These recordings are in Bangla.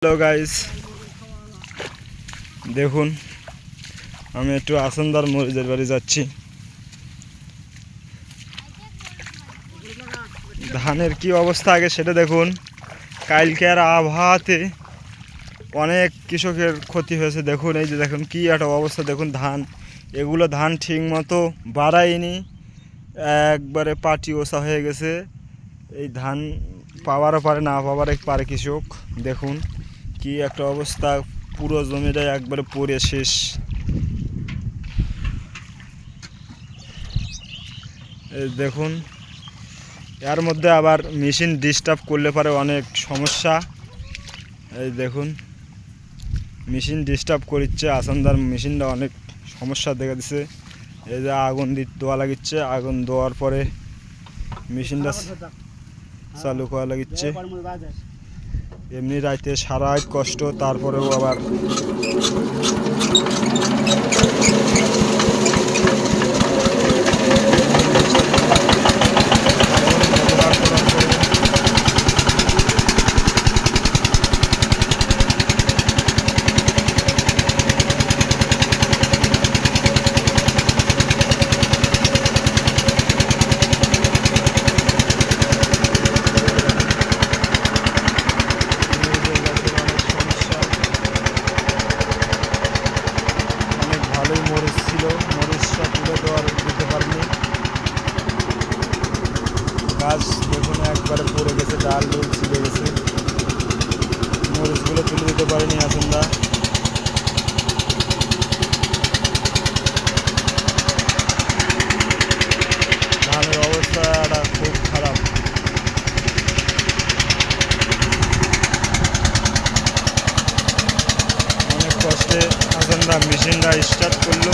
হ্যালো গাইস, দেখুন আমি একটু আসনদার মরিচের বাড়ি যাচ্ছি। ধানের কি অবস্থা আগে সেটা দেখুন। কালকের আবহাওয়াতে অনেক কৃষকের ক্ষতি হয়েছে। দেখুন এই যে দেখুন কি একটা অবস্থা, দেখুন ধান, এগুলো ধান ঠিক মতো বাড়ায়নি, একবারে পাটি ওষা হয়ে গেছে। এই ধান পাওয়ারও পারে, না পাওয়ার পারে কৃষক। দেখুন কি একটা অবস্থা, পুরো জমিটা একবারে পড়ে শেষ। এই দেখুন এর মধ্যে আবার মেশিন ডিস্টার্ব করলে পারে অনেক সমস্যা। এই দেখুন মেশিন ডিস্টার্ব করছে, আসনদার মেশিনটা অনেক সমস্যা দেখা দিচ্ছে। এই যে আগুন দেওয়া লাগিচ্ছে, আগুন দেওয়ার পরে মেশিনটা চালু করা লাগিচ্ছে। এমনি রাইতে সারা রাত কষ্ট, তারপরেও আবার মরিচ ছিল, মরিচটা তুলে দেওয়ার দিতে পারিনি। গাছ দেখুন একবারে পড়ে গেছে, ডাল ডুল ছিঁড়ে গেছে, মরিচগুলো তুলে দিতে পারিনি আসনদা। ধানের অবস্থাটা খুব খারাপ। অনেক কষ্টে আসনদা মেশিনটা স্টার্ট করলো।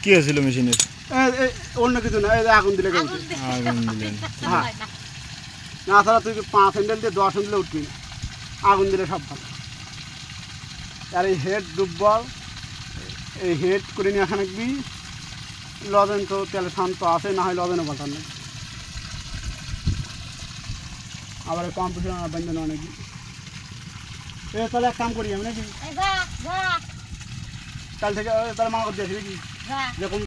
কি হয়েছিল মেশিনের? অন্য কিছু না, আগুন দিলে আগুন দিলেন? হ্যাঁ, না ছাড়া তুই 5 হ্যান্ডেল দিয়ে 10 হ্যান্ডেলে উঠবি না, আগুন দিলে সব ভালো। আর এই হেড ডুববল, এই হেড করে নিয়ে আসা নাকবি। লজেন তো তেলে শান্ত আছে, না হয় লজেনও পাল্টান নাকি। আবার কম্পিউটার ব্যঞ্জন অনেক। তাহলে এক কাম করি আমি নাকি, কাল থেকে তাহলে মা করতে আসি নাকি, যেরকম